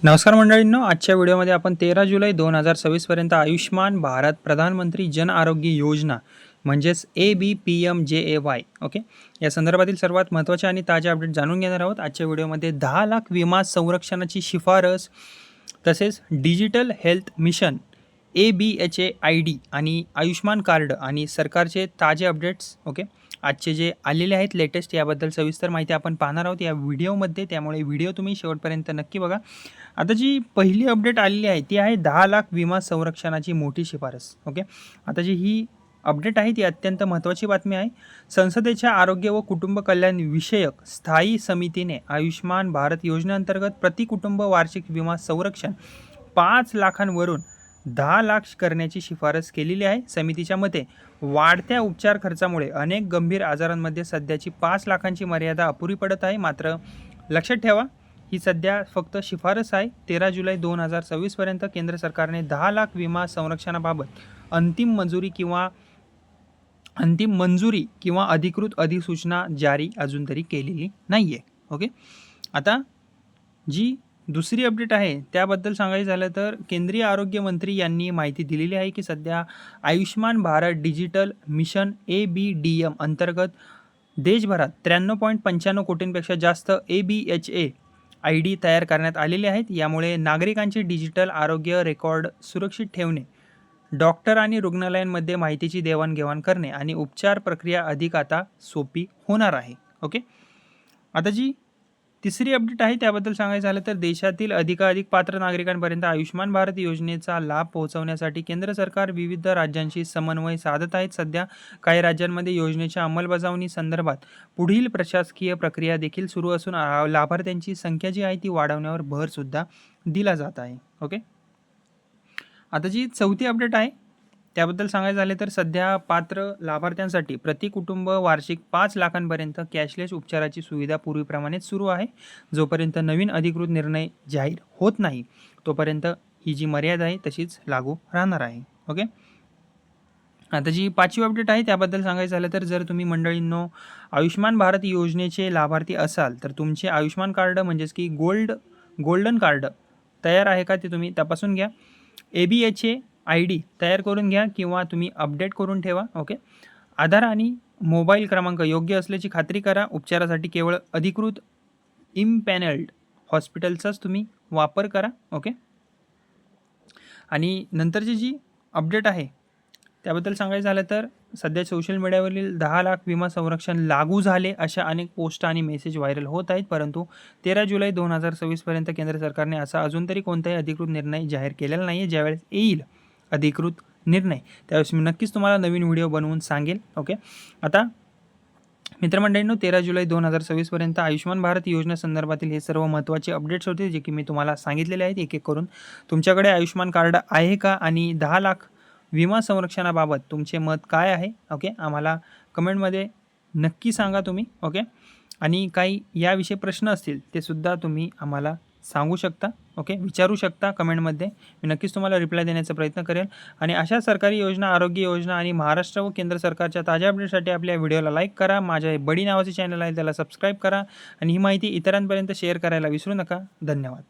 नमस्कार मंडळींनो, आजच्या व्हिडिओमध्ये आपण 13 जुलै 2026 पर्यंत आयुष्मान भारत प्रधानमंत्री जन आरोग्य योजना म्हणजेच ABPMJAY ओके या संदर्भातील सर्वात महत्त्वाचे आणि ताजे अपडेट जाणून घेणार आहोत. आजच्या व्हिडिओमध्ये 10 लाख विमा संरक्षणाची शिफारस, तसेच डिजिटल हेल्थ मिशन ABHAID आणि आयुष्मान कार्ड आणि सरकारचे ताजे अपडेट्स ओके आजचे जे आलेले आहेत लेटेस्ट याबद्दल सविस्तर माहिती आपण पाहणार आहोत या व्हिडिओमध्ये. त्यामुळे व्हिडिओ तुम्ही शेवटपर्यंत नक्की बघा. आता जी पहिली अपडेट आलेली आहे ती आहे 10 लाख विमा संरक्षणाची मोठी शिफारस ओके. आता जी ही अपडेट आहे ती अत्यंत महत्त्वाची बातमी आहे. संसदेच्या आरोग्य व कुटुंब कल्याण विषयक स्थायी समितीने आयुष्मान भारत योजनेअंतर्गत प्रति कुटुंब वार्षिक विमा संरक्षण 5 लाखांवरून 10 लाख करण्याची शिफारस केलेली आहे. समितीच्या मते वाढत्या उपचार खर्चामुळे अनेक गंभीर आजारांमध्ये सध्याची 5 लाखांची मर्यादा अपुरी पडत आहे. मात्र लक्षात ठेवा, ही सध्या फक्त शिफारस आहे. 13 जुलै 2026 पर्यंत केंद्र सरकारने 10 लाख विमा संरक्षणाबाबत अंतिम मंजुरी किंवा अधिकृत अधिसूचना जारी अजून तरी केलेली नाही आहे ओके. आता जी दुसरी अपडेट आहे त्याबद्दल सांगायचं झालं तर केंद्रीय आरोग्य मंत्री यांनी माहिती दिलेली आहे की सध्या Ayushman Bharat digital mission ABDM अंतर्गत देशभरात 93.95 कोटींपेक्षा जास्त ABHAID तयार करण्यात आलेले आहेत. यामुळे नागरिकांचे डिजिटल आरोग्य रेकॉर्ड सुरक्षित ठेवणे, डॉक्टर आणि रुग्णालयांमध्ये माहितीची देवाणघेवाण करणे आणि उपचार प्रक्रिया अधिक आता सोपी होणार आहे ओके. आता जी तिसरी अपडेट आहे त्याबद्दल सांगायचं झालं तर देशातील अधिकाधिक पात्र नागरिकांपर्यंत आयुष्मान भारत योजनेचा लाभ पोहोचवण्यासाठी केंद्र सरकार विविध राज्यांशी समन्वय साधत आहेत. सध्या काही राज्यांमध्ये योजनेच्या अंमलबजावणी संदर्भात पुढील प्रशासकीय प्रक्रिया देखील सुरू असून लाभार्थ्यांची संख्या जी आहे ती वाढवण्यावर भर सुद्धा दिला जात आहे ओके. आता जी चौथी अपडेट आहे त्याबद्दल सांगायचं झाले तर सध्या पात्र लाभार्थ्यांसाठी प्रति कुटुंब वार्षिक 5 लाखांपर्यंत कॅशलेस उपचाराची सुविधा पूर्वीप्रमाणेच सुरू आहे. जोपर्यंत नवीन अधिकृत निर्णय जाहीर होत नाही तोपर्यंत ही जी मर्यादा आहे तशीच लागू राहणार आहे ओके. आता जी पाचवी अपडेट आहे त्याबद्दल सांगायचं झालं तर जर तुम्ही मंडळींनो आयुष्मान भारत योजनेचे लाभार्थी असाल तर तुमचे आयुष्मान कार्ड म्हणजेच की गोल्डन कार्ड तयार आहे का ते तुम्ही तपासून घ्या. ABHAID तयार करून घ्या किंवा तुम्ही अपडेट करून ठेवा ओके. आधार आणि मोबाईल क्रमांक योग्य असल्याची खात्री करा. उपचारासाठी केवळ अधिकृत इम्पॅनल्ड हॉस्पिटलचाच तुम्ही वापर करा ओके. आणि नंतरची जी अपडेट आहे त्याबद्दल सांगायचं झालं तर सध्या सोशल मीडियावरील 10 लाख विमा संरक्षण लागू झाले अशा अनेक पोस्ट आणि मेसेज व्हायरल होत आहेत. परंतु 13 जुलै 2026 पर्यंत केंद्र सरकारने असा अजून तरी कोणताही अधिकृत निर्णय जाहीर केलेला नाही आहे. ज्यावेळेस येईल अधिकृत निर्णय त्यावेळेस मी नक्कीच तुम्हाला नवीन व्हिडिओ बनवून सांगेल ओके. आता मित्रमंडळींनो 13 जुलै 2026 पर्यंत आयुष्मान भारत योजनेसंदर्भातील हे सर्व महत्त्वाचे अपडेट्स होते जे की मी तुम्हाला सांगितलेले आहेत एक एक करून. तुमच्याकडे आयुष्मान कार्ड आहे का आणि 10 लाख विमा संरक्षणाबाबत तुमचे मत काय आहे ओके. आम्हाला कमेंटमध्ये नक्की सांगा तुम्ही ओके. आणि काही याविषयी प्रश्न असतील ते सुद्धा तुम्ही आम्हाला सांगू शकता ओके, विचारू शकता कमेंटमध्ये. मी नक्कीच तुम्हाला रिप्लाय देण्याचा प्रयत्न करेल. आणि अशा सरकारी योजना, आरोग्य योजना आणि महाराष्ट्र व केंद्र सरकारच्या ताज्या अपडेटसाठी आपल्या व्हिडिओला लाईक करा. माझ्या बडी नावाचे चॅनल आहे त्याला सबस्क्राईब करा आणि ही माहिती इतरांपर्यंत शेअर करायला विसरू नका. धन्यवाद.